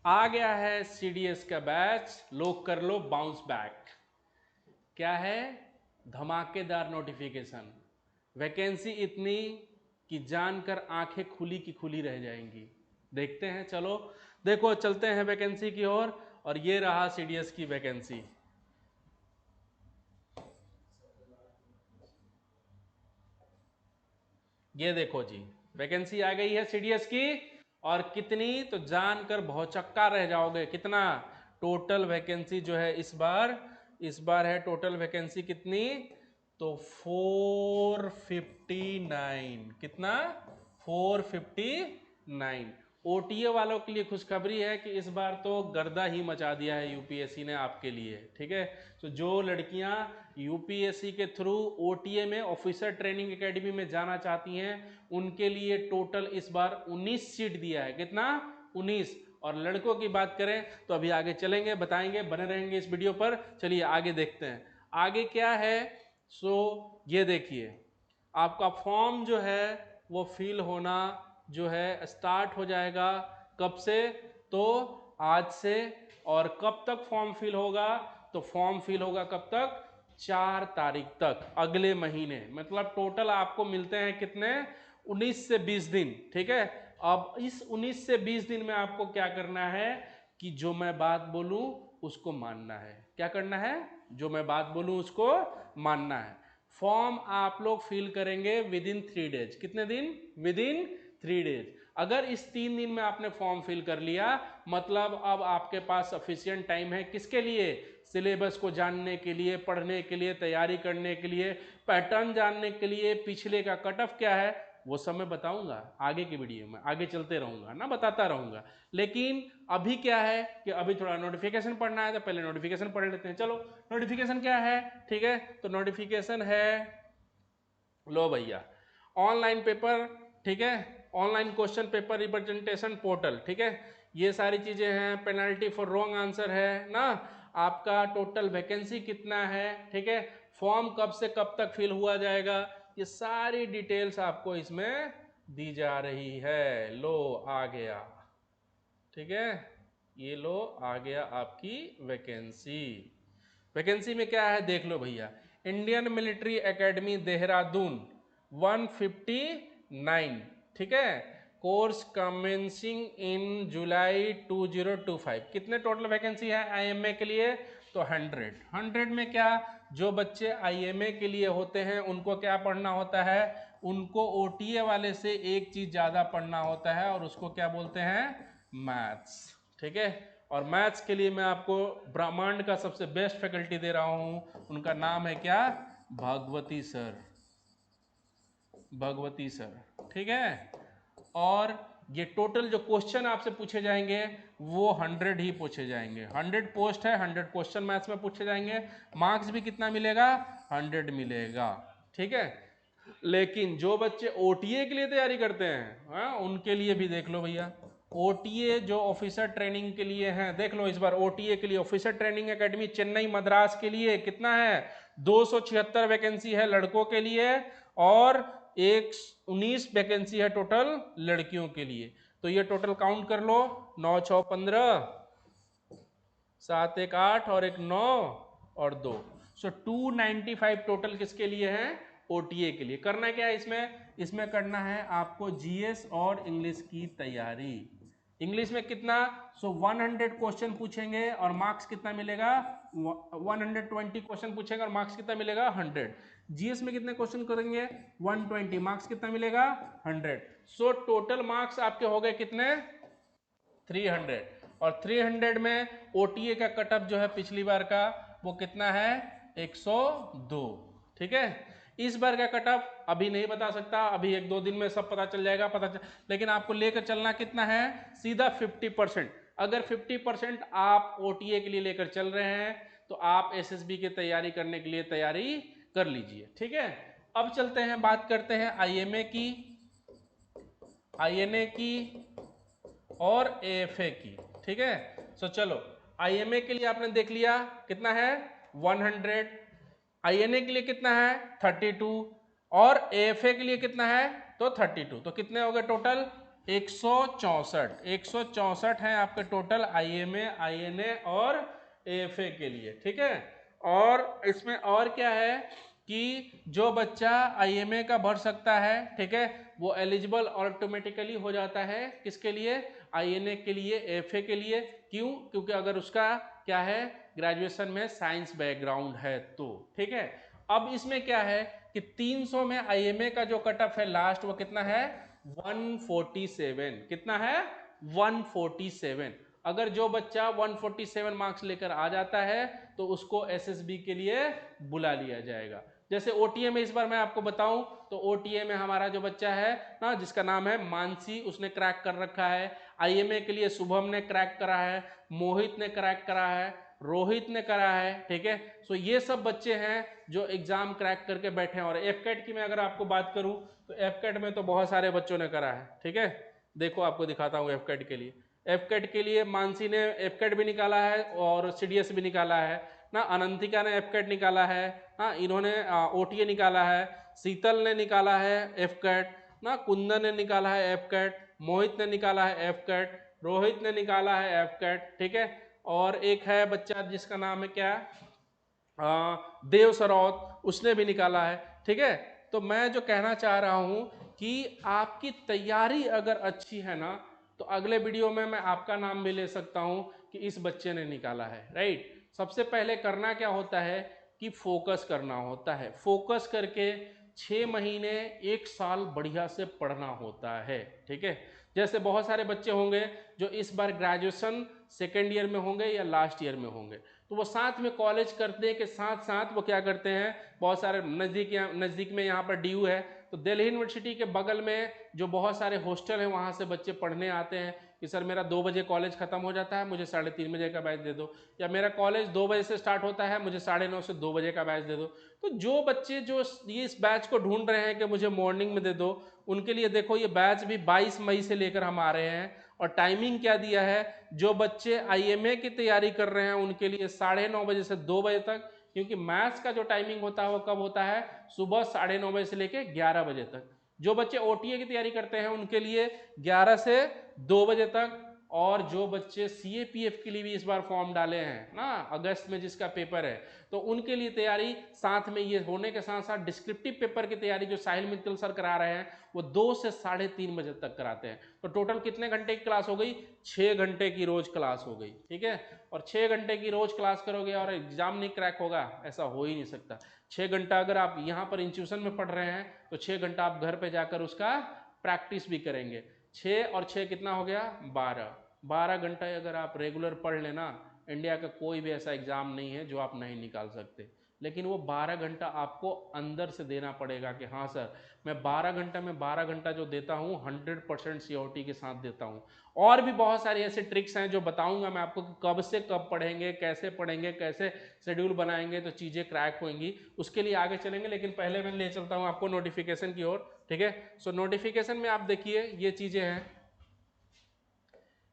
आ गया है सीडीएस का बैच, लोग कर लो बाउंस बैक। क्या है? धमाकेदार नोटिफिकेशन, वैकेंसी इतनी कि जानकर आंखें खुली की खुली रह जाएंगी। देखते हैं, चलो देखो, चलते हैं वैकेंसी की ओर। और ये रहा सीडीएस की वैकेंसी। ये देखो जी, वैकेंसी आ गई है सीडीएस की। और कितनी, तो जानकर भौचक्का रह जाओगे। कितना टोटल वैकेंसी जो है इस बार है टोटल वैकेंसी कितनी? तो 459। कितना? 459। ओटीए वालों के लिए खुशखबरी है कि इस बार तो गर्दा ही मचा दिया है यूपीएससी ने आपके लिए। ठीक है, तो जो लड़कियां यूपीएससी के थ्रू ओटीए में ऑफिसर ट्रेनिंग एकेडमी में जाना चाहती हैं, उनके लिए टोटल इस बार 19 सीट दिया है। कितना? 19। और लड़कों की बात करें तो अभी आगे चलेंगे, बताएंगे, बने रहेंगे इस वीडियो पर। चलिए आगे देखते हैं आगे क्या है। ये देखिए, आपका फॉर्म जो है वो फिल होना जो है स्टार्ट हो जाएगा। कब से? तो आज से। और कब तक फॉर्म फिल होगा? तो फॉर्म फिल होगा कब तक? 4 तारीख तक, अगले महीने। मतलब टोटल आपको मिलते हैं कितने? 19 से 20 दिन। ठीक है, अब इस 19 से 20 दिन में आपको क्या करना है कि जो मैं बात बोलूं उसको मानना है। क्या करना है? जो मैं बात बोलूं उसको मानना है। फॉर्म आप लोग फिल करेंगे विद इन 3 डेज। कितने दिन? With in 3 days. अगर इस 3 दिन में आपने फॉर्म फिल कर लिया, मतलब अब आपके पास सफिशिएंट टाइम है किसके लिए? सिलेबस को जानने के लिए, पढ़ने के लिए, तैयारी करने के लिए, पैटर्न जानने के लिए, पिछले का कट ऑफ क्या है वो सब मैं बताऊंगा आगे की वीडियो में, आगे चलते रहूंगा ना, बताता रहूंगा। लेकिन अभी क्या है कि अभी थोड़ा नोटिफिकेशन पढ़ना है, तो पहले नोटिफिकेशन पढ़ लेते हैं। चलो, नोटिफिकेशन क्या है? ठीक है, तो नोटिफिकेशन है, लो भैया, ऑनलाइन पेपर। ठीक है, online question paper representation portal. ठीक है, ये सारी चीजें हैं। पेनल्टी फॉर रॉन्ग आंसर है ना। आपका टोटल वैकेंसी कितना है? ठीक है, फॉर्म कब से कब तक फिल हुआ जाएगा, ये सारी डिटेल्स आपको इसमें दी जा रही है। लो आ गया। ठीक है, ये लो आ गया आपकी वैकेंसी। वैकेंसी में क्या है देख लो भैया। Indian military academy Dehradun 159। ठीक है, कोर्स कमेंसिंग इन जुलाई 2025। कितने टोटल वैकेंसी है आईएमए के लिए? तो 100 में क्या, जो बच्चे आईएमए के लिए होते हैं उनको क्या पढ़ना होता है? उनको ओटीए वाले से एक चीज ज्यादा पढ़ना होता है, और उसको क्या बोलते हैं? मैथ्स। ठीक है, और मैथ्स के लिए मैं आपको ब्रह्मांड का सबसे बेस्ट फैकल्टी दे रहा हूं। उनका नाम है क्या? भगवती सर। भगवती सर। ठीक है, और ये टोटल जो क्वेश्चन आपसे पूछे जाएंगे वो 100 ही पूछे जाएंगे। 100 पोस्ट है, 100 क्वेश्चन मैथ्स में पूछे जाएंगे। मार्क्स भी कितना मिलेगा? 100 मिलेगा। ठीक है, लेकिन जो बच्चे ओटीए के लिए तैयारी करते हैं, हाँ, उनके लिए भी देख लो भैया। ओटीए जो ऑफिसर ट्रेनिंग के लिए हैं, देख लो इस बार ओटीए के लिए officer training academy Chennai Madras के लिए कितना है? 276 वैकेंसी है लड़कों के लिए, और 19 वैकेंसी है टोटल लड़कियों के लिए। तो ये टोटल काउंट कर लो, 9 6 15, 7 1 8 और 1 9 और 2। सो 295 टोटल किसके लिए है? ओटीए के लिए। करना क्या है इसमें करना है आपको जीएस और इंग्लिश की तैयारी। इंग्लिश में कितना? 100 क्वेश्चन पूछेंगे और मार्क्स कितना मिलेगा? 120 क्वेश्चन पूछेंगे और मार्क्स कितना मिलेगा? 100। जीएस में कितने क्वेश्चन करेंगे? 120, मार्क्स कितना मिलेगा? 100। सो टोटल मार्क्स आपके हो गए कितने? 300। और 300 में ओटीए का कटअप जो है पिछली बार का वो कितना है? 102। ठीक है, इस बार का कटअप अभी नहीं बता सकता, अभी 1-2 दिन में सब पता चल जाएगा। लेकिन आपको लेकर चलना कितना है? सीधा 50%। अगर 50% आप ओटीए के लिए लेकर चल रहे हैं तो आप एसएसबी की तैयारी करने के लिए तैयारी कर लीजिए। ठीक है, अब चलते हैं, बात करते हैं आईएमए की, आईएनए की और एएफए की। ठीक है, सो चलो, आईएमए के लिए आपने देख लिया कितना है? 100। आईएनए के लिए कितना है? 32। और एएफए के लिए कितना है? तो 32। तो कितने हो गए टोटल? 164 है आपके टोटल IMA, INA और AFA के लिए, ठीक है। और इसमें और क्या है कि जो बच्चा IMA का भर सकता है, ठीक है, वो एलिजिबल ऑटोमेटिकली हो जाता है किसके लिए, INA के लिए, AFA के लिए। क्यों? क्योंकि अगर उसका क्या है, ग्रेजुएशन में साइंस बैकग्राउंड है तो, ठीक है। अब इसमें क्या है कि 300 में IMA का जो कट ऑफ है लास्ट, वो कितना है, 147। कितना है, 147। अगर जो बच्चा 147 मार्क्स लेकर आ जाता है तो उसको SSB के लिए बुला लिया जाएगा। जैसे OTA में इस बार मैं आपको बताऊं तो OTA में हमारा जो बच्चा है ना, जिसका नाम है मानसी, उसने क्रैक कर रखा है। IMA के लिए शुभम ने क्रैक करा है, मोहित ने क्रैक करा है, रोहित ने करा है, ठीक है। सो ये सब बच्चे हैं जो एग्जाम क्रैक करके बैठे हैं। और FCAT की मैं अगर आपको बात करूं तो FCAT में तो बहुत सारे बच्चों ने करा है, ठीक है। देखो आपको दिखाता हूं FCAT के लिए। FCAT के लिए मानसी ने FCAT भी निकाला है और CDS भी निकाला है ना, अनंतिका ने FCAT निकाला है ना, इन्होंने OTA निकाला है, शीतल ने निकाला है FCAT ना, कुंदन ने निकाला है FCAT, मोहित ने निकाला है FCAT, रोहित ने निकाला है FCAT, ठीक है। और एक है बच्चा जिसका नाम है क्या, देव सरोत, उसने भी निकाला है, ठीक है। तो मैं जो कहना चाह रहा हूं कि आपकी तैयारी अगर अच्छी है ना, तो अगले वीडियो में मैं आपका नाम भी ले सकता हूं कि इस बच्चे ने निकाला है, राइट। सबसे पहले करना क्या होता है कि फोकस करना होता है, फोकस करके 6 महीने 1 साल बढ़िया से पढ़ना होता है, ठीक है। जैसे बहुत सारे बच्चे होंगे जो इस बार ग्रेजुएशन सेकेंड ईयर में होंगे या लास्ट ईयर में होंगे, तो वो साथ में कॉलेज करने के साथ साथ वो क्या करते हैं, बहुत सारे नज़दीक में यहाँ पर DU है, तो दिल्ली यूनिवर्सिटी के बगल में जो बहुत सारे हॉस्टल हैं वहाँ से बच्चे पढ़ने आते हैं कि सर मेरा 2 बजे कॉलेज खत्म हो जाता है, मुझे 3:30 बजे का बैच दे दो, या मेरा कॉलेज 2 बजे से स्टार्ट होता है, मुझे 9:30 से 2 बजे का बैच दे दो। तो जो बच्चे जो ये इस बैच को ढूंढ रहे हैं कि मुझे मॉर्निंग में दे दो, उनके लिए देखो ये बैच भी 22 मई से लेकर हम आ रहे हैं। और टाइमिंग क्या दिया है, जो बच्चे IMA की तैयारी कर रहे हैं उनके लिए 9:30 बजे से 2 बजे तक, क्योंकि मैथ्स का जो टाइमिंग होता है वो कब होता है, सुबह 9:30 बजे से लेकर 11 बजे तक। जो बच्चे OTA की तैयारी करते हैं उनके लिए 11 से 2 बजे तक। और जो बच्चे CAPF के लिए भी इस बार फॉर्म डाले हैं ना, अगस्त में जिसका पेपर है, तो उनके लिए तैयारी साथ में ये होने के साथ साथ डिस्क्रिप्टिव पेपर की तैयारी जो साहिल मित्तल सर करा रहे हैं वो 2 से 3:30 बजे तक कराते हैं। तो टोटल कितने घंटे की क्लास हो गई, 6 घंटे की रोज क्लास हो गई, ठीक है। और 6 घंटे की रोज क्लास करोगे और एग्जाम नहीं क्रैक होगा, ऐसा हो ही नहीं सकता। 6 घंटा अगर आप यहाँ पर इंस्टीट्यूशन में पढ़ रहे हैं तो 6 घंटा आप घर पे जाकर उसका प्रैक्टिस भी करेंगे। 6 और 6 कितना हो गया, 12 घंटा अगर आप रेगुलर पढ़ लेना, इंडिया का कोई भी ऐसा एग्जाम नहीं है जो आप नहीं निकाल सकते। लेकिन वो 12 घंटा आपको अंदर से देना पड़ेगा कि हाँ सर मैं 12 घंटा में 12 घंटा जो देता हूँ 100% सियोरिटी के साथ देता हूँ। और भी बहुत सारी ऐसे ट्रिक्स हैं जो बताऊंगा मैं आपको कि कब से कब पढ़ेंगे, कैसे शेड्यूल बनाएंगे तो चीज़ें क्रैक होंगी, उसके लिए आगे चलेंगे। लेकिन पहले मैं ले चलता हूँ आपको नोटिफिकेशन की ओर, ठीक है। सो नोटिफिकेशन में आप देखिए ये चीज़ें हैं,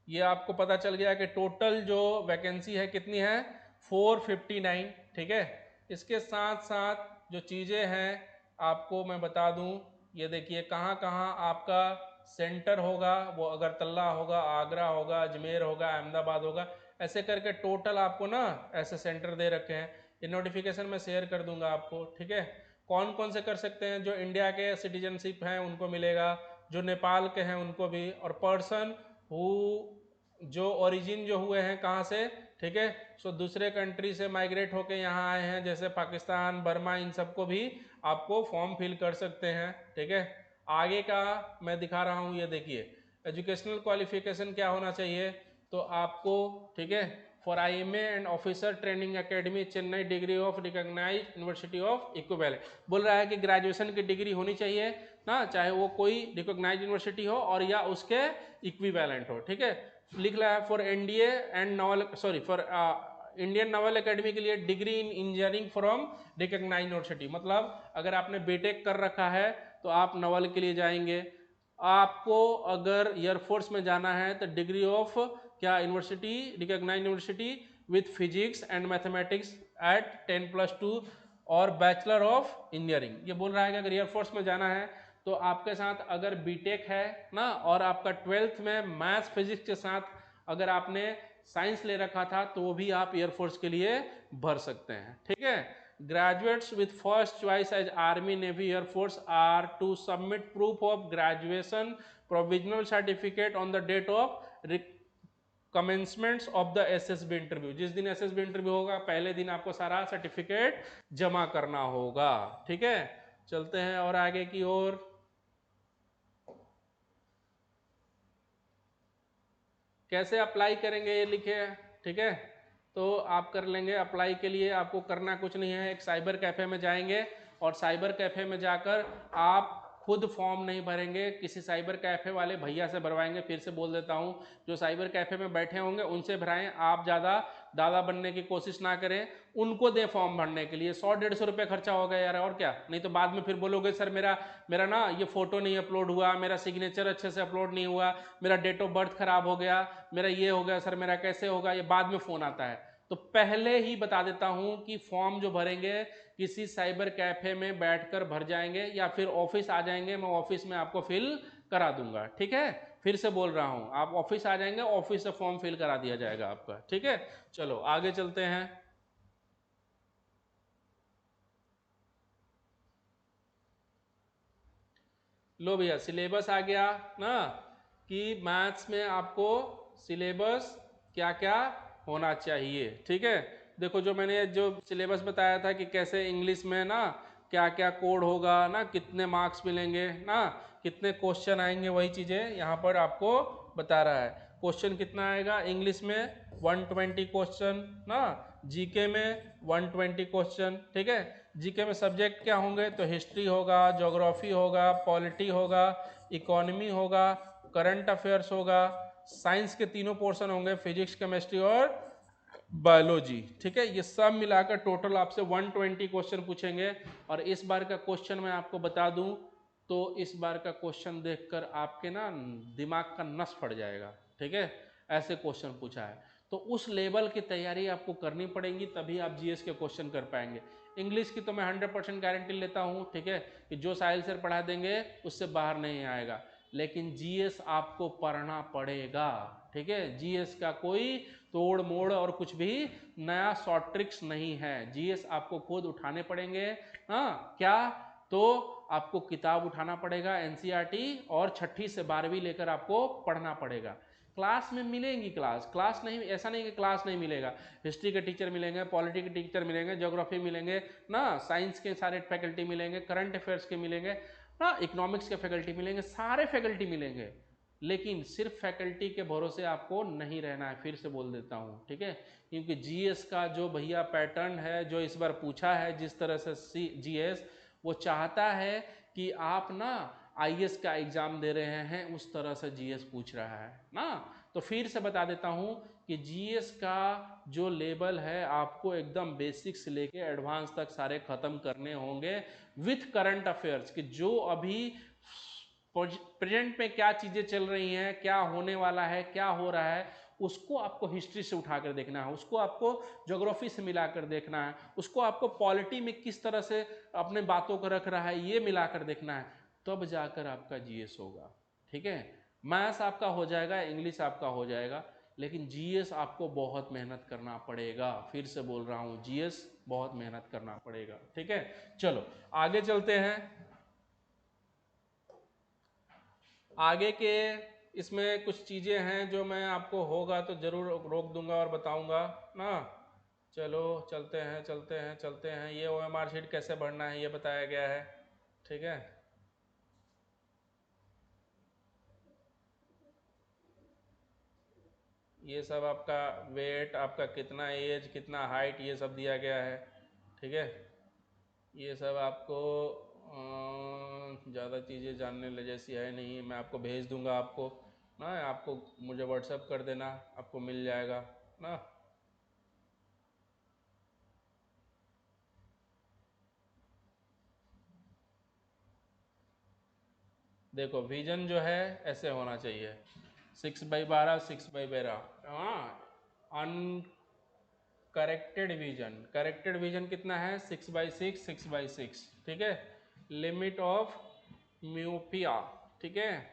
ये आपको पता चल गया कि टोटल जो वैकेंसी है कितनी है, 459, ठीक है। इसके साथ साथ जो चीज़ें हैं आपको मैं बता दूं, ये देखिए कहाँ कहाँ आपका सेंटर होगा, वो अगरतला होगा, आगरा होगा, अजमेर होगा, अहमदाबाद होगा, ऐसे करके टोटल आपको ना ऐसे सेंटर दे रखे हैं। ये नोटिफिकेशन में शेयर कर दूंगा आपको, ठीक है। कौन कौन से कर सकते हैं, जो इंडिया के सिटीजनशिप हैं उनको मिलेगा, जो नेपाल के हैं उनको भी, और पर्सन हु जो ओरिजिन जो हुए हैं कहाँ से, ठीक है। सो दूसरे कंट्री से माइग्रेट होके यहाँ आए हैं जैसे पाकिस्तान, बर्मा, इन सबको भी आपको फॉर्म फिल कर सकते हैं, ठीक है। आगे का मैं दिखा रहा हूँ, ये देखिए एजुकेशनल क्वालिफिकेशन क्या होना चाहिए, तो आपको, ठीक है, for IMA and officer training academy Chennai degree of recognise university of equivalent, बोल रहा है कि ग्रेजुएशन की डिग्री होनी चाहिए ना, चाहे वो कोई रिकॉग्नाइज यूनिवर्सिटी हो और या उसके इक्विवेलेंट हो, ठीक है। लिख रहा है for NDA and naval, sorry for Indian naval academy के लिए degree in engineering from recognise university, मतलब अगर आपने बीटेक कर रखा है तो आप नवल के लिए जाएंगे। आपको अगर एयरफोर्स में जाना है तो डिग्री ऑफ क्या university, recognise university with physics and mathematics at 10+2 और बैचलर ऑफ इंजीनियरिंग। ये बोल रहा है कि अगर एयरफोर्स में जाना है तो आपके साथ अगर बीटेक है ना और आपका 12th में मैथ्स फिजिक्स के साथ अगर आपने साइंस ले रखा था तो वो भी आप एयरफोर्स के लिए भर सकते हैं, ठीक है। Graduates with first choice as army navy air force are to submit proof of graduation provisional certificate on the date of commencements of the SSB interview. जिस दिन एसएसबी इंटरव्यू होगा पहले दिन आपको सारा सर्टिफिकेट जमा करना होगा, ठीक है। चलते हैं और आगे की ओर। कैसे अप्लाई करेंगे ये लिखे है, ठीक है। तो आप कर लेंगे अप्लाई के लिए, आपको करना कुछ नहीं है, एक साइबर कैफ़े में जाएंगे और साइबर कैफ़े में जाकर आप खुद फॉर्म नहीं भरेंगे, किसी साइबर कैफ़े वाले भैया से भरवाएंगे। फिर से बोल देता हूँ, जो साइबर कैफ़े में बैठे होंगे उनसे भराएं, आप ज़्यादा दादा बनने की कोशिश ना करें, उनको दें फॉर्म भरने के लिए। 100-150 रुपये खर्चा होगा यार, और क्या। नहीं तो बाद में फिर बोलोगे सर मेरा मेरा ना ये फ़ोटो नहीं अपलोड हुआ, मेरा सिग्नेचर अच्छे से अपलोड नहीं हुआ, मेरा डेट ऑफ बर्थ खराब हो गया, मेरा ये हो गया सर, मेरा कैसे होगा, ये बाद में फ़ोन आता है। तो पहले ही बता देता हूं कि फॉर्म जो भरेंगे किसी साइबर कैफे में बैठकर भर जाएंगे या फिर ऑफिस आ जाएंगे, मैं ऑफिस में आपको फिल करा दूंगा, ठीक है। फिर से बोल रहा हूं, आप ऑफिस आ जाएंगे, ऑफिस से फॉर्म फिल करा दिया जाएगा आपका, ठीक है। चलो आगे चलते हैं। लो भैया सिलेबस आ गया ना, कि मैथ्स में आपको सिलेबस क्या क्या होना चाहिए, ठीक है। देखो जो मैंने जो सिलेबस बताया था कि कैसे इंग्लिश में ना क्या क्या कोड होगा ना, कितने मार्क्स मिलेंगे ना, कितने क्वेश्चन आएंगे, वही चीज़ें यहाँ पर आपको बता रहा है। क्वेश्चन कितना आएगा इंग्लिश में 120 क्वेश्चन ना, जीके में 120 क्वेश्चन, ठीक है। जीके में सब्जेक्ट क्या होंगे, तो हिस्ट्री होगा, ज्योग्राफी होगा, पॉलिटी होगा, इकोनॉमी होगा, करंट अफेयर्स होगा, साइंस के तीनों पोर्शन होंगे, फिजिक्स केमिस्ट्री और बायोलॉजी, ठीक है। ये सब मिलाकर टोटल आपसे 120 क्वेश्चन पूछेंगे। और इस बार का क्वेश्चन मैं आपको बता दूं तो इस बार का क्वेश्चन देखकर आपके ना दिमाग का नस फट जाएगा, ठीक है। ऐसे क्वेश्चन पूछा है, तो उस लेवल की तैयारी आपको करनी पड़ेगी, तभी आप जीएस के क्वेश्चन कर पाएंगे। इंग्लिश की तो मैं 100% गारंटी लेता हूँ, ठीक है, कि जो साहिल सर पढ़ा देंगे उससे बाहर नहीं आएगा। लेकिन जीएस आपको पढ़ना पड़ेगा, ठीक है। जीएस का कोई तोड़ मोड़ और कुछ भी नया शॉर्ट ट्रिक्स नहीं है, जीएस आपको खुद उठाने पड़ेंगे। हाँ क्या, तो आपको किताब उठाना पड़ेगा एनसीईआरटी और 6ठी से 12वीं लेकर आपको पढ़ना पड़ेगा। क्लास में मिलेंगी, क्लास नहीं, ऐसा नहीं कि क्लास नहीं मिलेगा। हिस्ट्री के टीचर मिलेंगे, पॉलिटी के टीचर मिलेंगे, ज्योग्राफी मिलेंगे ना, साइंस के सारे फैकल्टी मिलेंगे, करंट अफेयर्स के मिलेंगे ना, इकोनॉमिक्स के फैकल्टी मिलेंगे, सारे फैकल्टी मिलेंगे। लेकिन सिर्फ फैकल्टी के भरोसे आपको नहीं रहना है, फिर से बोल देता हूँ, ठीक है। क्योंकि जीएस का जो भैया पैटर्न है जो इस बार पूछा है, जिस तरह से जीएस वो चाहता है कि आप ना आईएएस का एग्जाम दे रहे हैं उस तरह से जीएस पूछ रहा है ना। तो फिर से बता देता हूं कि जीएस का जो लेवल है आपको एकदम बेसिक से लेके एडवांस तक सारे खत्म करने होंगे विथ करंट अफेयर्स, कि जो अभी प्रेजेंट में क्या चीजें चल रही हैं, क्या होने वाला है, क्या हो रहा है, उसको आपको हिस्ट्री से उठाकर देखना है, उसको आपको ज्योग्राफी से मिलाकर देखना है, उसको आपको पॉलिटी में किस तरह से अपने बातों को रख रहा है ये मिलाकर देखना है, तब जाकर आपका जीएस होगा, ठीक है। मैथ्स आपका हो जाएगा, इंग्लिश आपका हो जाएगा, लेकिन जीएस आपको बहुत मेहनत करना पड़ेगा। फिर से बोल रहा हूँ, जीएस बहुत मेहनत करना पड़ेगा, ठीक है। चलो आगे चलते हैं। आगे के इसमें कुछ चीज़ें हैं जो मैं आपको होगा तो ज़रूर रोक दूंगा और बताऊंगा ना। चलो चलते हैं। ये ओएमआर शीट कैसे भरना है ये बताया गया है, ठीक है। ये सब आपका वेट, आपका कितना एज, कितना हाइट, ये सब दिया गया है, ठीक है। ये सब आपको ज़्यादा चीज़ें जानने ले जैसी है नहीं, मैं आपको भेज दूंगा, आपको ना, आपको मुझे व्हाट्सअप कर देना, आपको मिल जाएगा ना। देखो विजन जो है ऐसे होना चाहिए, 6/12, 6/12, हाँ। अनकरेक्टेड विजन, करेक्टेड विजन कितना है 6/6, 6/6, ठीक है। लिमिट ऑफ म्योपिया, ठीक है,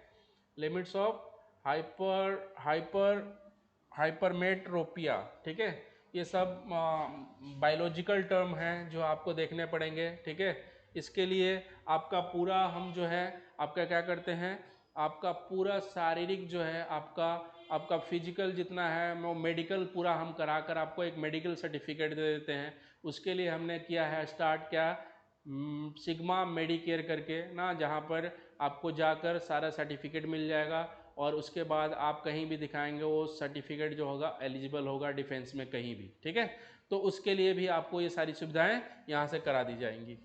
limits of hyper hyper hypermetropia, ठीक है। ये सब बायोलॉजिकल टर्म हैं जो आपको देखने पड़ेंगे, ठीक है। इसके लिए आपका पूरा हम जो है आपका क्या करते हैं, आपका पूरा शारीरिक जो है आपका आपका फिजिकल जितना है वो मेडिकल पूरा हम करा कर आपको एक मेडिकल सर्टिफिकेट दे देते हैं। उसके लिए हमने किया है स्टार्ट क्या, सिग्मा मेडिकेयर करके ना, जहाँ पर आपको जाकर सारा सर्टिफिकेट मिल जाएगा और उसके बाद आप कहीं भी दिखाएंगे वो सर्टिफिकेट जो होगा एलिजिबल होगा डिफेंस में कहीं भी, ठीक है। तो उसके लिए भी आपको ये सारी सुविधाएं यहाँ से करा दी जाएंगी।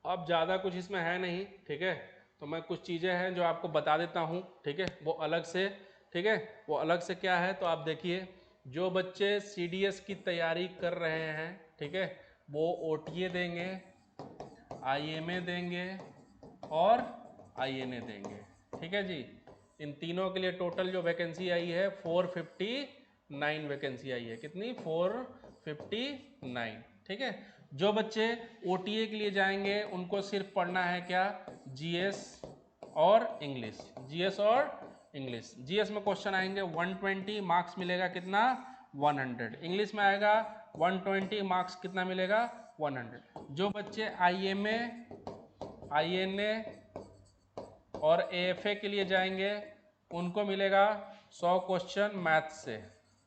अब ज़्यादा कुछ इसमें है नहीं, ठीक है। तो मैं कुछ चीज़ें हैं जो आपको बता देता हूँ, ठीक है, वो अलग से, ठीक है, वो अलग से क्या है तो आप देखिए, जो बच्चे CDS की तैयारी कर रहे हैं, ठीक है, वो OTA देंगे, IMA देंगे और INA देंगे, ठीक है जी। इन तीनों के लिए टोटल जो वैकेंसी आई है 459 वैकेंसी आई है। कितनी? 459, ठीक है। जो बच्चे OTA के लिए जाएंगे उनको सिर्फ पढ़ना है क्या, GS और इंग्लिश, GS और इंग्लिश। GS में क्वेश्चन आएंगे 120, मार्क्स मिलेगा कितना, 100। इंग्लिश में आएगा 120, मार्क्स कितना मिलेगा, 100। जो बच्चे IMA, INA और AFA के लिए जाएंगे उनको मिलेगा 100 क्वेश्चन मैथ से,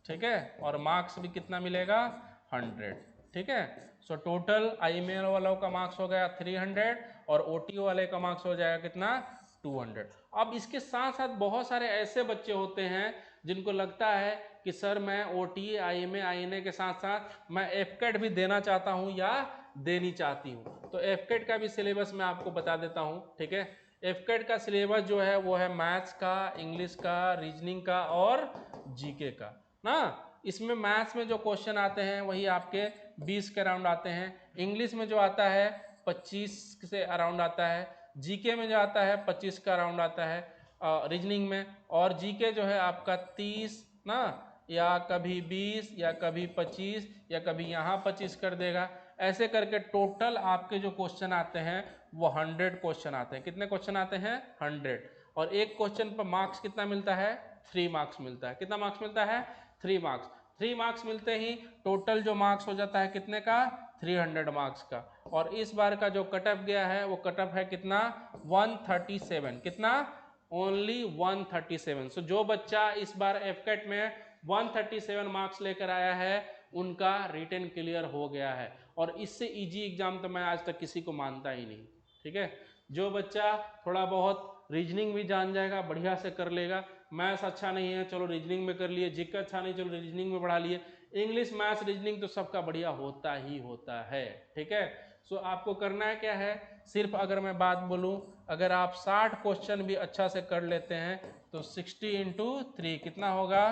ठीक है, और मार्क्स भी कितना मिलेगा, 100, ठीक है। सो टोटल IMA वालों का मार्क्स हो गया 300 और OTA वाले का मार्क्स हो जाएगा कितना, 200। अब इसके साथ साथ बहुत सारे ऐसे बच्चे होते हैं जिनको लगता है कि सर मैं OTA, IMA, INA के साथ साथ मैं FCAT भी देना चाहता हूँ या देनी चाहती हूँ। तो FCAT का भी सिलेबस मैं आपको बता देता हूँ, ठीक है। FCAT का सिलेबस जो है वो है मैथ्स का, इंग्लिश का, रीजनिंग का और GK का ना। इसमें मैथ्स में जो क्वेश्चन आते हैं वही आपके 20 के अराउंड आते हैं, इंग्लिश में जो आता है 25 से अराउंड आता है, GK में जो आता है 25 का अराउंड आता है रीजनिंग में, और GK जो है आपका 30 ना, या कभी 20 या कभी 25 या कभी यहाँ 25 कर देगा। ऐसे करके टोटल आपके जो क्वेश्चन आते हैं वो 100 क्वेश्चन आते हैं। कितने क्वेश्चन आते हैं, 100। और एक क्वेश्चन पर मार्क्स कितना मिलता है, 3 मार्क्स मिलता है। कितना मार्क्स मिलता है, 3 मार्क्स। 3 मार्क्स मिलते ही टोटल जो मार्क्स हो जाता है कितने का, 300 मार्क्स का। और इस बार का जो कट ऑफ गया है वो कट ऑफ है कितना, 137। कितना, ओनली 137। सो जो बच्चा इस बार FCAT में 137 मार्क्स लेकर आया है उनका रिटन क्लियर हो गया है। और इससे इजी एग्जाम तो मैं आज तक किसी को मानता ही नहीं, ठीक है। जो बच्चा थोड़ा बहुत रीजनिंग भी जान जाएगा, बढ़िया से कर लेगा, मैथ्स अच्छा नहीं है चलो रीजनिंग में कर लिए, GK अच्छा नहीं चलो रीजनिंग में बढ़ा लिए, इंग्लिश मैथ्स रीजनिंग तो सबका बढ़िया होता ही होता है, ठीक है। सो आपको करना है क्या है, सिर्फ अगर मैं बात बोलूं, अगर आप 60 क्वेश्चन भी अच्छा से कर लेते हैं तो 60 × 3 कितना होगा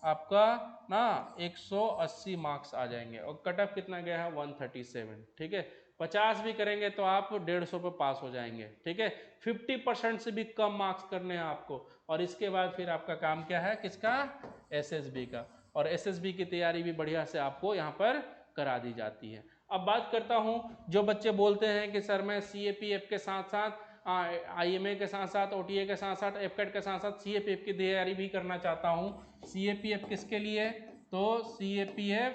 आपका ना, 180 मार्क्स आ जाएंगे। और कट ऑफ कितना गया है, 137, ठीक है। 50 भी करेंगे तो आप 150 पे पास हो जाएंगे, ठीक है। 50% से भी कम मार्क्स करने हैं आपको। और इसके बाद फिर आपका काम क्या है, किसका, SSB का। और SSB की तैयारी भी बढ़िया से आपको यहाँ पर करा दी जाती है। अब बात करता हूँ जो बच्चे बोलते हैं कि सर मैं CAPF के साथ साथ IMA के साथ साथ OTA के साथ साथ FCAT के साथ साथ CAPF की तैयारी भी करना चाहता हूँ। CAPF किसके लिए, तो CAPF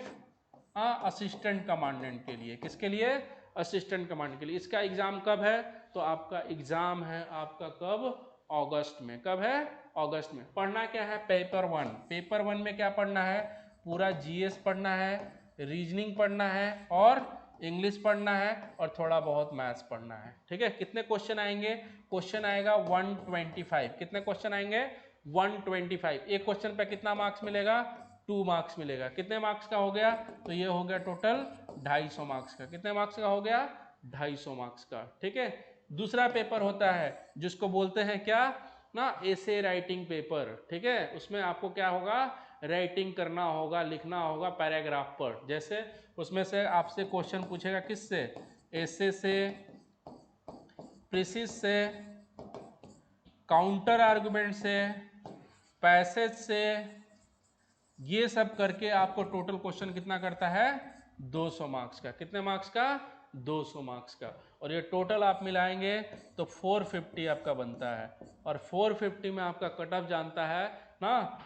असिस्टेंट कमांडेंट के लिए। किसके लिए, असिस्टेंट कमांडेंट के लिए। इसका एग्जाम कब है, तो आपका एग्जाम है आपका कब, अगस्त में। कब है, अगस्त में। पढ़ना क्या है, पेपर 1। पेपर 1 में क्या पढ़ना है, पूरा GS पढ़ना है, रीजनिंग पढ़ना है और इंग्लिश पढ़ना है और थोड़ा बहुत मैथ्स पढ़ना है, ठीक है। कितने क्वेश्चन आएंगे, क्वेश्चन आएगा 125। कितने क्वेश्चन आएंगे, 125। एक क्वेश्चन पे कितना मार्क्स मिलेगा, 2 मार्क्स मिलेगा। कितने मार्क्स का हो गया, तो ये हो गया टोटल 250 मार्क्स का। कितने मार्क्स का हो गया, 250 मार्क्स का, ठीक है। दूसरा पेपर होता है जिसको बोलते हैं क्या ना, एसे राइटिंग पेपर, ठीक है। उसमें आपको क्या होगा, राइटिंग करना होगा, लिखना होगा पैराग्राफ पर। जैसे उसमें से आपसे क्वेश्चन पूछेगा किससे, एसे से, प्रीसिस से, काउंटर आर्गुमेंट से, पैसेज से, ये सब करके आपको टोटल क्वेश्चन कितना करता है, 200 मार्क्स का। कितने मार्क्स का, 200 मार्क्स का। और ये टोटल आप मिलाएंगे तो 450 आपका बनता है। और 450 में आपका कट ऑफ जानता है ना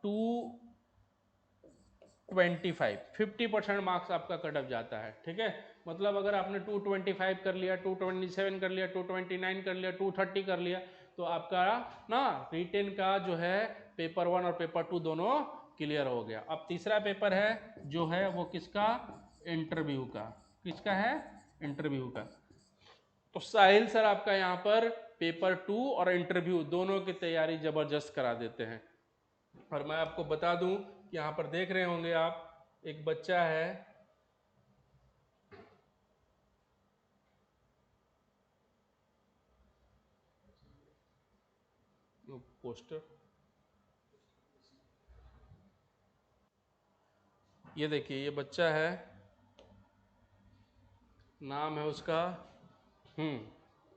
225, 50% मार्क्स आपका कट ऑफ जाता है। ठीक है, मतलब अगर आपने 225 कर लिया, 227 कर लिया, 229 कर लिया, 230 कर लिया, तो आपका ना रिटेन का जो है पेपर 1 और पेपर 2 दोनों क्लियर हो गया। अब तीसरा पेपर है जो है वो किसका, इंटरव्यू का। किसका है, इंटरव्यू का। तो साहिल सर आपका यहाँ पर पेपर 2 और इंटरव्यू दोनों की तैयारी जबरदस्त करा देते हैं। और मैं आपको बता दूं कि यहाँ पर देख रहे होंगे आप, एक बच्चा है, पोस्टर, ये देखिए ये बच्चा है, नाम है उसका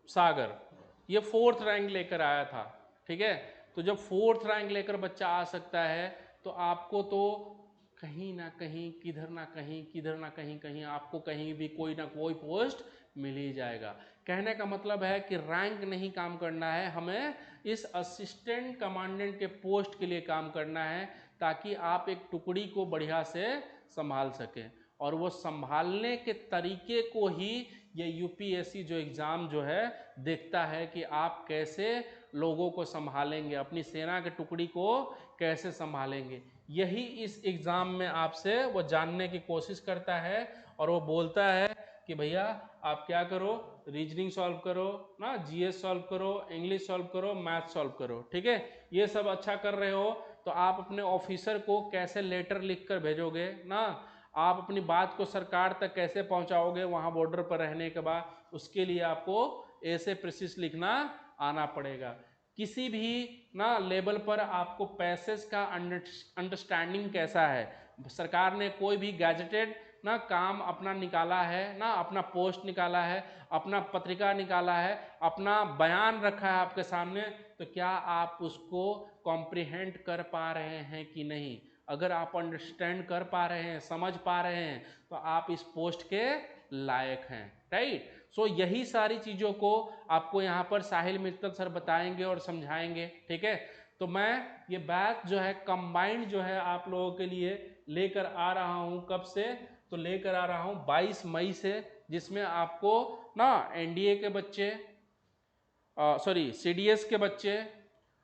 सागर। ये 4th रैंक लेकर आया था। ठीक है, तो जब 4th रैंक लेकर बच्चा आ सकता है तो आपको तो कहीं ना कहीं, किधर ना कहीं, किधर ना कहीं, कहीं आपको कहीं भी कोई ना कोई पोस्ट मिल ही जाएगा। कहने का मतलब है कि रैंक नहीं काम करना है, हमें इस असिस्टेंट कमांडेंट के पोस्ट के लिए काम करना है, ताकि आप एक टुकड़ी को बढ़िया से संभाल सकें। और वो संभालने के तरीके को ही ये यूपीएससी जो एग्ज़ाम जो है देखता है कि आप कैसे लोगों को संभालेंगे, अपनी सेना के टुकड़ी को कैसे संभालेंगे। यही इस एग्ज़ाम में आपसे वो जानने की कोशिश करता है। और वो बोलता है कि भैया आप क्या करो, रीजनिंग सॉल्व करो ना, जीएस सॉल्व करो, इंग्लिश सॉल्व करो, मैथ सॉल्व करो। ठीक है, ये सब अच्छा कर रहे हो तो आप अपने ऑफिसर को कैसे लेटर लिख कर भेजोगे ना, आप अपनी बात को सरकार तक कैसे पहुंचाओगे वहां बॉर्डर पर रहने के बाद, उसके लिए आपको ऐसे प्रिसिस लिखना आना पड़ेगा। किसी भी ना लेवल पर आपको पैसेज का अंडरस्टैंडिंग कैसा है, सरकार ने कोई भी गैजेटेड ना काम अपना निकाला है ना, अपना पोस्ट निकाला है, अपना पत्रिका निकाला है, अपना बयान रखा है आपके सामने, तो क्या आप उसको कॉम्प्रिहेंड कर पा रहे हैं कि नहीं। अगर आप अंडरस्टैंड कर पा रहे हैं, समझ पा रहे हैं, तो आप इस पोस्ट के लायक हैं। राइट, सो यही सारी चीज़ों को आपको यहाँ पर साहिल मित्तल सर बताएंगे और समझाएंगे। ठीक है, तो मैं ये बात जो है कंबाइंड जो है आप लोगों के लिए लेकर आ रहा हूँ। कब से, तो लेकर आ रहा हूँ 22 मई से, जिसमें आपको ना एनडीए के बच्चे, सॉरी सीडीएस के बच्चे,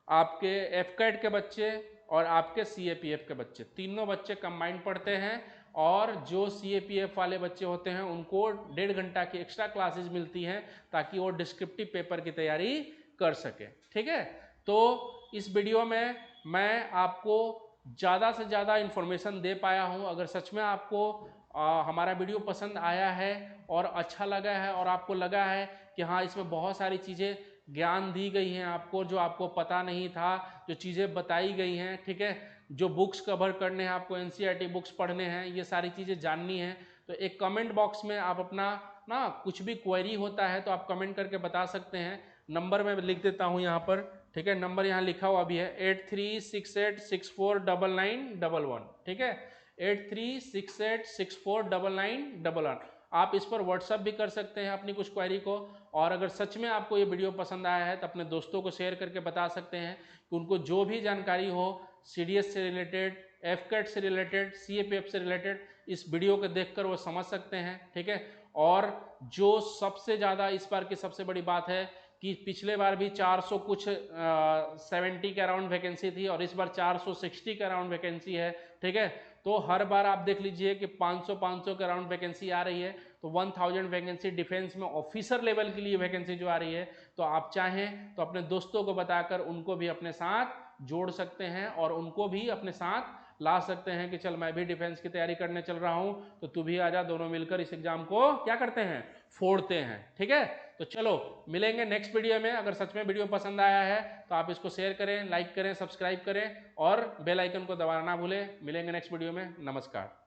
आपके एफकैट के बच्चे और आपके सीएपीएफ के बच्चे, तीनों बच्चे कंबाइंड पढ़ते हैं। और जो सीएपीएफ वाले बच्चे होते हैं उनको 1.5 घंटा की एक्स्ट्रा क्लासेस मिलती हैं, ताकि वो डिस्क्रिप्टिव पेपर की तैयारी कर सके। ठीक है, तो इस वीडियो में मैं आपको ज़्यादा से ज़्यादा इन्फॉर्मेशन दे पाया हूँ। अगर सच में आपको हमारा वीडियो पसंद आया है और अच्छा लगा है, और आपको लगा है कि हाँ इसमें बहुत सारी चीज़ें ज्ञान दी गई हैं आपको, जो आपको पता नहीं था, जो चीज़ें बताई गई हैं, ठीक है, जो बुक्स कवर करने हैं आपको, एनसीईआरटी बुक्स पढ़ने हैं, ये सारी चीज़ें जाननी है, तो एक कमेंट बॉक्स में आप अपना ना कुछ भी क्वेरी होता है तो आप कमेंट करके बता सकते हैं। नंबर मैं लिख देता हूँ यहाँ पर। ठीक है, नंबर यहाँ लिखा हुआ भी है 8368649911। ठीक है, 8368649911। आप इस पर व्हाट्सअप भी कर सकते हैं अपनी कुछ क्वेरी को। और अगर सच में आपको ये वीडियो पसंद आया है तो अपने दोस्तों को शेयर करके बता सकते हैं कि उनको जो भी जानकारी हो सीडीएस से रिलेटेड, एफकैट से रिलेटेड, सीएपीएफ से रिलेटेड, इस वीडियो को देखकर वो समझ सकते हैं। ठीक है, और जो सबसे ज़्यादा इस बार की सबसे बड़ी बात है कि पिछले बार भी 400 कुछ 70 के अराउंड वैकेंसी थी, और इस बार 460 के अराउंड वैकेंसी है। ठीक है, तो हर बार आप देख लीजिए कि 500 के अराउंड वैकेंसी आ रही है, तो 1000 वैकेंसी डिफेंस में ऑफिसर लेवल के लिए वैकेंसी जो आ रही है, तो आप चाहें तो अपने दोस्तों को बताकर उनको भी अपने साथ जोड़ सकते हैं और उनको भी अपने साथ ला सकते हैं कि चल मैं भी डिफेंस की तैयारी करने चल रहा हूं, तो तू भी आजा, दोनों मिलकर इस एग्जाम को क्या करते हैं, फोड़ते हैं। ठीक है, तो चलो मिलेंगे नेक्स्ट वीडियो में। अगर सच में वीडियो पसंद आया है तो आप इसको शेयर करें, लाइक करें, सब्सक्राइब करें और बेल आइकन को दबाना ना भूलें। मिलेंगे नेक्स्ट वीडियो में। नमस्कार।